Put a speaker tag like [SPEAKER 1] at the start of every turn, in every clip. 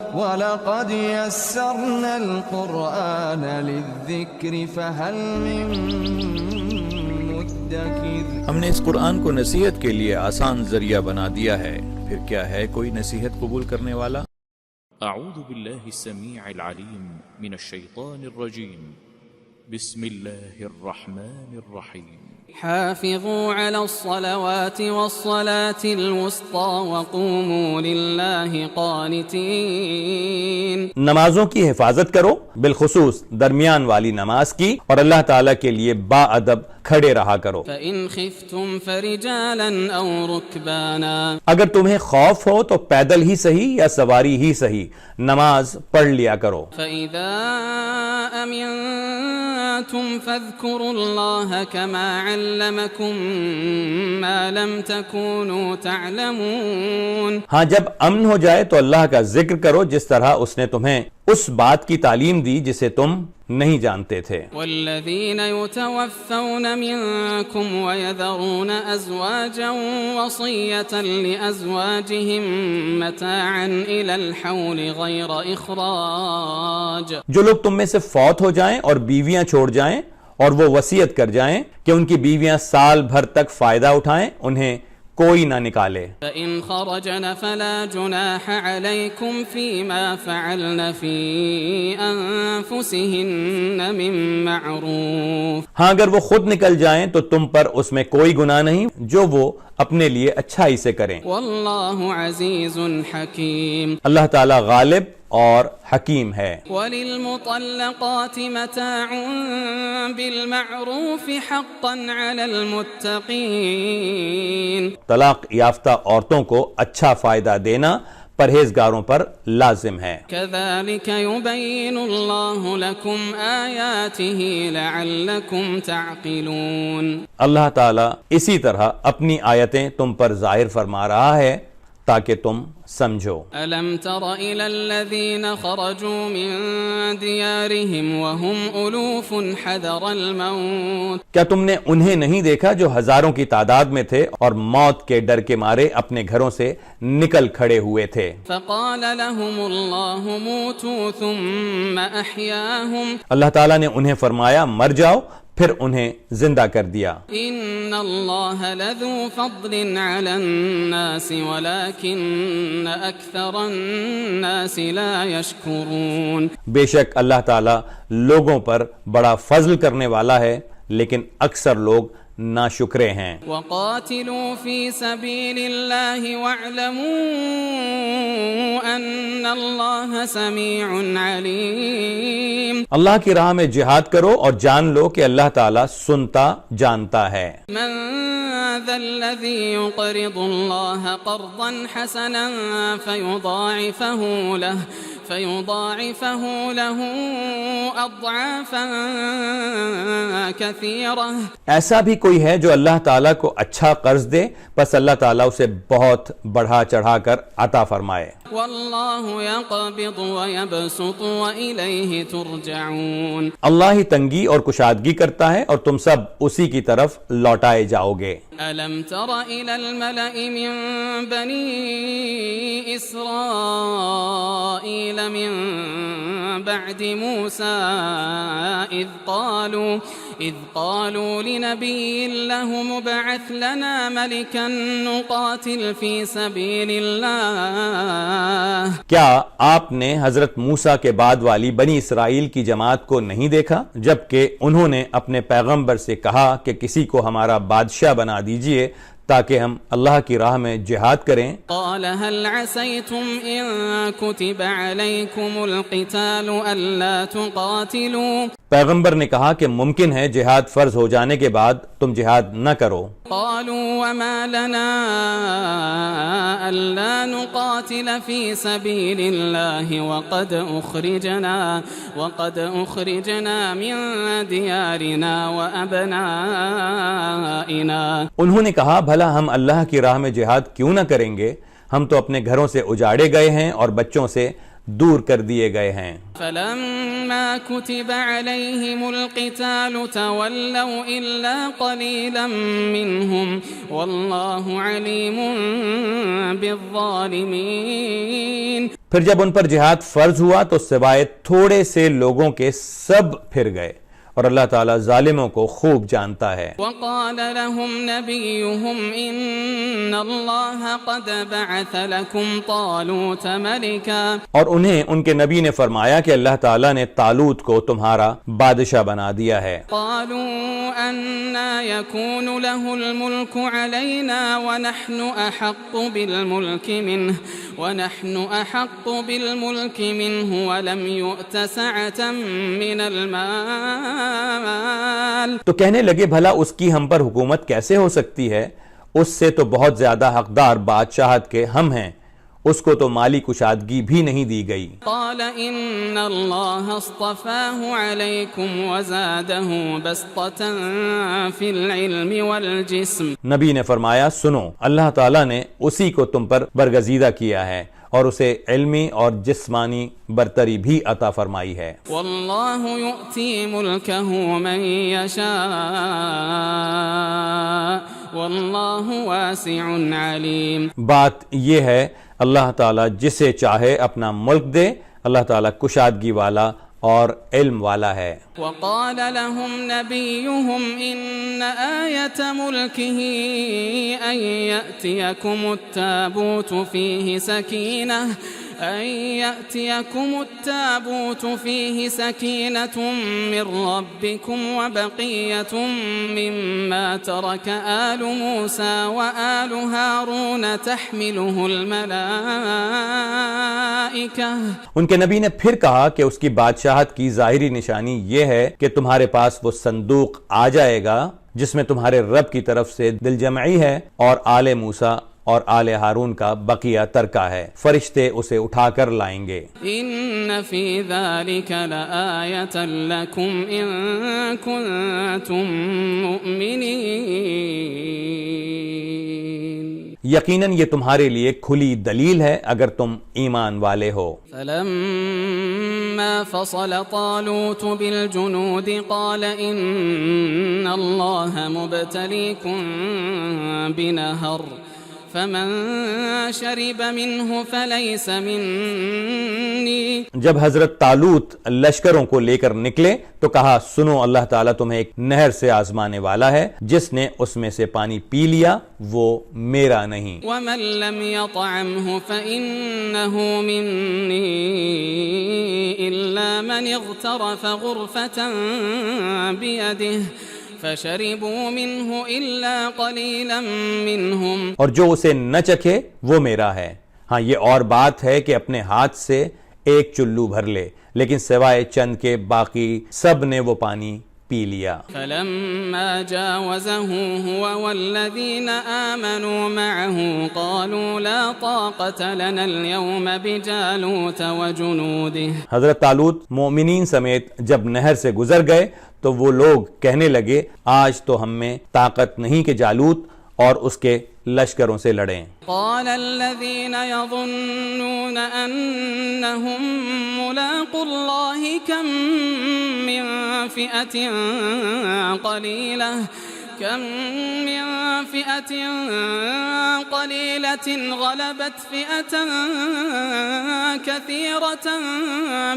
[SPEAKER 1] وَلَقَدْ يَسَّرْنَا الْقُرْآنَ لِلذِّكْرِ فَهَلْ مِن مُّدَّكِرٍ۔
[SPEAKER 2] ہم نے اس قرآن کو نصیحت کے لیے آسان ذریعہ بنا دیا ہے، پھر کیا ہے کوئی نصیحت قبول کرنے والا؟
[SPEAKER 3] اعوذ باللہ السمیع العلیم من الشیطان الرجیم، بسم اللہ الرحمن الرحیم۔
[SPEAKER 4] حافظوا على الصلوات والصلاة الوسطى وقوموا لله قانتين۔
[SPEAKER 5] نمازوں کی حفاظت کرو، بالخصوص درمیان والی نماز کی، اور اللہ تعالیٰ کے لیے با ادب کھڑے رہا کرو۔
[SPEAKER 4] فإن خفتم فرجالا أو ركبانا،
[SPEAKER 5] اگر تمہیں خوف ہو تو پیدل ہی صحیح یا سواری ہی صحیح نماز پڑھ لیا کرو۔
[SPEAKER 4] فإذا أمنتم فاذكروا الله كما علمكم ما لم تكونوا تعلمون۔
[SPEAKER 5] ہاں، جب امن ہو جائے تو اللہ کا ذکر کرو جس طرح اس نے تمہیں اس بات کی تعلیم دی جسے تم نہیں جانتے تھے۔
[SPEAKER 4] والذین یتوفون منکم ویذرون ازواجا وصیة لازواجهم متاعا الى الحول غیر اخراج۔
[SPEAKER 5] جو لوگ تم میں سے فوت ہو جائیں اور بیویاں چھوڑ جائیں اور وہ وصیت کر جائیں کہ ان کی بیویاں سال بھر تک فائدہ اٹھائیں، انہیں کوئی نہ نکالے۔
[SPEAKER 4] فإن خرجن فلا جناح عليكم فيما فعلن في أنفسهن من معروف۔
[SPEAKER 5] ہاں، اگر وہ خود نکل جائیں تو تم پر اس میں کوئی گناہ نہیں جو وہ اپنے لیے اچھائی سے کریں۔
[SPEAKER 4] واللہ عزیز حکیم۔
[SPEAKER 5] اللہ تعالیٰ غالب اور حکیم ہے۔
[SPEAKER 4] وَلِلْمُطَلَّقَاتِ مَتَاعٌ بِالْمَعْرُوفِ حَقًّا عَلَى الْمُتَّقِينَ۔
[SPEAKER 5] طلاق یافتہ عورتوں کو اچھا فائدہ دینا پرہیزگاروں پر لازم ہے۔
[SPEAKER 4] كَذَلِكَ يُبَيِّنُ اللَّهُ لَكُمْ آيَاتِهِ لَعَلَّكُمْ تَعْقِلُونَ۔
[SPEAKER 5] اللہ تعالیٰ اسی طرح اپنی آیتیں تم پر ظاہر فرما رہا ہے تاکہ تم سمجھو۔
[SPEAKER 4] أَلَمْ تَرَ إِلَى الَّذِينَ خَرَجُوا مِن دِيَارِهِمْ وَهُمْ أُلُوفٌ حَذَرَ الْمَوْتِ۔
[SPEAKER 5] کیا تم نے انہیں نہیں دیکھا جو ہزاروں کی تعداد میں تھے اور موت کے ڈر کے مارے اپنے گھروں سے نکل کھڑے ہوئے تھے؟
[SPEAKER 4] فَقَالَ لَهُمُ اللَّهُ مُوتُوا ثُمَّ أَحْيَاهُمْ۔
[SPEAKER 5] اللہ تعالیٰ نے انہیں فرمایا مر جاؤ، پھر انہیں زندہ کر دیا۔
[SPEAKER 4] ان اللہ لذو فضل علی الناس ولكن اکثر الناس لا یشکرون۔
[SPEAKER 5] بے شک اللہ تعالیٰ لوگوں پر بڑا فضل کرنے والا ہے لیکن اکثر لوگ ناشکرے ہیں۔
[SPEAKER 4] وقاتلوا فی سبیل اللہ واعلموا ان اللہ سمیع علیم۔
[SPEAKER 5] اللہ کی راہ میں جہاد کرو اور جان لو کہ اللہ تعالیٰ سنتا جانتا ہے۔
[SPEAKER 4] من ذا الذی یقرض اللہ قرضا حسنا فيضاعفه له اضعافا كثيرة۔
[SPEAKER 5] ایسا بھی کوئی ہے جو اللہ تعالیٰ کو اچھا قرض دے، پس اللہ تعالیٰ اسے بہت بڑھا چڑھا کر عطا فرمائے۔
[SPEAKER 4] واللہ يقبض ويبسط وإلیہ ترجعون۔
[SPEAKER 5] اللہ ہی تنگی اور کشادگی کرتا ہے اور تم سب اسی کی طرف لوٹائے جاؤ گے۔
[SPEAKER 4] ألم تر إلى الملأ من بني إسرائيل من بعد موسى إذ قالوا لنبي له مبعث لنا ملكا نقاتل في سبيل الله۔
[SPEAKER 5] کیا آپ نے حضرت موسیٰ کے بعد والی بنی اسرائیل کی جماعت کو نہیں دیکھا جبکہ انہوں نے اپنے پیغمبر سے کہا کہ کسی کو ہمارا بادشاہ بنا دیجئے تاکہ ہم اللہ کی راہ میں جہاد کریں؟
[SPEAKER 4] قال هل عسيتم إن كتب عليكم القتال ألا تقاتلوا۔
[SPEAKER 5] پیغمبر نے کہا کہ ممکن ہے جہاد فرض ہو جانے کے بعد تم جہاد نہ کرو۔
[SPEAKER 4] قالوا وما لنا ألا نقاتل في سبيل الله وقد أخرجنا من ديارنا وأبنائنا۔
[SPEAKER 5] انہوں نے کہا بھلا ہم اللہ کی راہ میں جہاد کیوں نہ کریں گے؟ ہم تو اپنے گھروں سے اجاڑے گئے ہیں اور بچوں سے دور کر دیے گئے ہیں۔
[SPEAKER 4] فلما كتب عليهم القتال تولوا إلا قليلا منهم والله عليم بالظالمين۔
[SPEAKER 5] پھر جب ان پر جہاد فرض ہوا تو سوائے تھوڑے سے لوگوں کے سب پھر گئے، اور اللہ تعالیٰ ظالموں کو خوب جانتا ہے۔
[SPEAKER 4] وقال لهم نبيهم إن الله قد بعث لكم طالوت ملكا،
[SPEAKER 5] اور انہیں ان کے نبی نے فرمایا کہ اللہ تعالیٰ نے طالوت کو تمہارا بادشاہ بنا دیا ہے۔
[SPEAKER 4] قالوا أنا يكون له الملك علينا ونحن أحق بالملك منه ولم يؤت سعة من المال،
[SPEAKER 5] تو کہنے لگے بھلا اس کی ہم پر حکومت کیسے ہو سکتی ہے، اس سے تو بہت زیادہ حقدار بادشاہت کے ہم ہیں، اس کو تو مالی کشادگی بھی نہیں دی گئی۔
[SPEAKER 4] قال ان اللہ اصطفاه علیکم وزاده بسطة فی العلم والجسم،
[SPEAKER 5] نبی نے فرمایا سنو، اللہ تعالیٰ نے اسی کو تم پر برگزیدہ کیا ہے اور اسے علمی اور جسمانی برتری بھی عطا فرمائی ہے۔
[SPEAKER 4] واللہ یؤتی ملکہ من یشاء واللہ واسع علیم،
[SPEAKER 5] بات یہ ہے اللہ تعالیٰ جسے چاہے اپنا ملک دے، اللہ تعالیٰ کشادگی والا اور علم والا ہے۔
[SPEAKER 4] وقال لهم نبيهم إن آية ملكه أن يأتيكم التابوت فيه سكينة من ربكم وبقية مما ترك آل موسى وآل هارون تحمله الملائكة،
[SPEAKER 5] ان کے نبی نے پھر کہا کہ اس کی بادشاہت کی ظاہری نشانی یہ ہے کہ تمہارے پاس وہ صندوق آ جائے گا جس میں تمہارے رب کی طرف سے دل جمعی ہے اور آل موسیٰ اور آل ہارون کا بقیہ ترکہ ہے، فرشتے اسے اٹھا کر لائیں گے۔
[SPEAKER 4] ان فی ذلک لآیۃ لکم ان کنتم مؤمنین،
[SPEAKER 5] یقیناً یہ تمہارے لیے کھلی دلیل ہے اگر تم ایمان والے ہو۔
[SPEAKER 4] فلما فصل طالوت بالجنود قال ان اللہ مبتلیکم بنہر فمن شرب منه فليس مني، جب
[SPEAKER 5] حضرت طالوت لشکروں کو لے کر نکلے تو کہا سنو، اللہ تعالیٰ تمہیں ایک نہر سے آزمانے والا ہے، جس نے اس میں سے پانی پی لیا وہ میرا نہیں۔
[SPEAKER 4] ومن لم يطعمه فإنه مني إلا من اغترف غرفة بيده فشربوا منه إلا قليلا منهم،
[SPEAKER 5] اور جو اسے نہ چکھے وہ میرا ہے۔ ہاں یہ اور بات ہے کہ اپنے ہاتھ سے ایک چلو بھر لے، لیکن سوائے چند کے باقی سب نے وہ پانی پی لیا۔
[SPEAKER 4] فلما جاوزه هو والذين آمنوا معه قالوا لا طاقة لنا اليوم بجالوت وجنوده،
[SPEAKER 5] حضرت طالوت مومنین سمیت جب نہر سے گزر گئے تو وہ لوگ کہنے لگے آج تو ہم میں طاقت نہیں کہ جالوت اور اس کے لشکروں سے لڑیں۔
[SPEAKER 4] قال الذين يظنون أنهم ملاقو الله كم من فئة قليلة غلبت فئة كثيرة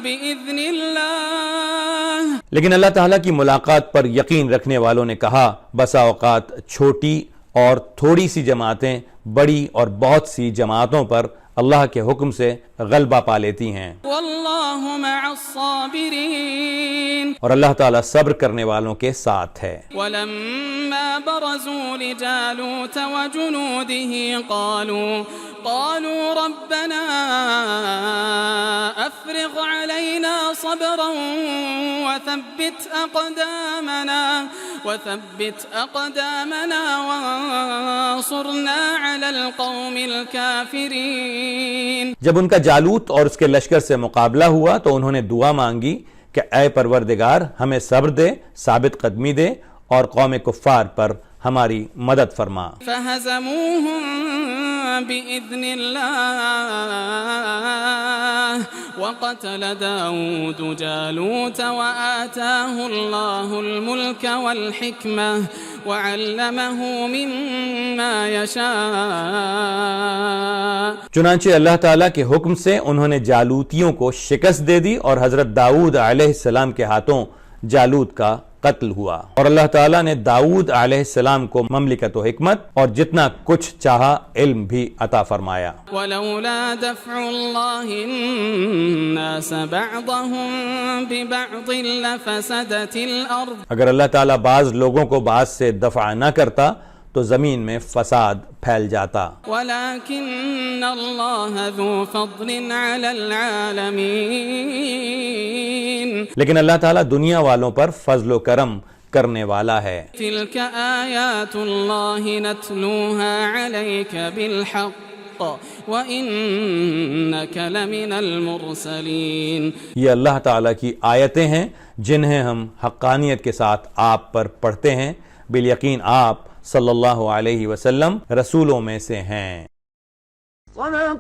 [SPEAKER 4] بإذن الله،
[SPEAKER 5] لیکن اللہ تعالیٰ کی ملاقات پر یقین رکھنے والوں نے کہا بسا اوقات چھوٹی اور تھوڑی سی جماعتیں بڑی اور بہت سی جماعتوں پر اللہ کے حکم سے غلبہ پا لیتی ہیں،
[SPEAKER 4] واللہ مع الصابرین،
[SPEAKER 5] اور اللہ تعالیٰ صبر کرنے والوں کے ساتھ ہے۔
[SPEAKER 4] ولما برزوا لجالوت وجنوده قالوا ربنا افرغ علينا صبرا وثبت اقدامنا وانصرنا على القوم الكافرين،
[SPEAKER 5] جب ان کا جالوت اور اس کے لشکر سے مقابلہ ہوا تو انہوں نے دعا مانگی کہ اے پروردگار ہمیں صبر دے، ثابت قدمی دے اور قوم کفار پر ہماری مدد فرما۔
[SPEAKER 4] فہزموہم بإذن اللہ وقتل داود جالوت وآتاه الله الملك والحكمة وعلمه مما يشاء.
[SPEAKER 5] چنانچہ اللہ تعالیٰ کے حکم سے انہوں نے جالوتیوں کو شکست دے دی اور حضرت داؤد علیہ السلام کے ہاتھوں جالوت کا قتل ہوا. اور اللہ تعالیٰ نے داؤد علیہ السلام کو مملکت و حکمت اور جتنا کچھ چاہا علم بھی عطا فرمایا.
[SPEAKER 4] ولولا دفع الله الناس بعضهم ببعض لفسدت الأرض.
[SPEAKER 5] اگر اللہ تعالیٰ بعض لوگوں کو بعض سے دفع نہ کرتا تو زمین میں فساد پھیل جاتا.
[SPEAKER 4] ولكن الله ذو فضل على العالمين.
[SPEAKER 5] لیکن اللہ تعالیٰ دنیا والوں پر فضل و کرم کرنے والا ہے.
[SPEAKER 4] تلك آيات الله نتلوها عليك بالحق وإنك لمن المرسلين.
[SPEAKER 5] یہ اللہ تعالیٰ کی آیتیں ہیں جنہیں ہم حقانیت کے ساتھ آپ پر پڑھتے ہیں. بالیقین آپ صلی اللہ علیہ وسلم رسولوں میں سے ہیں.
[SPEAKER 6] صدق اللہ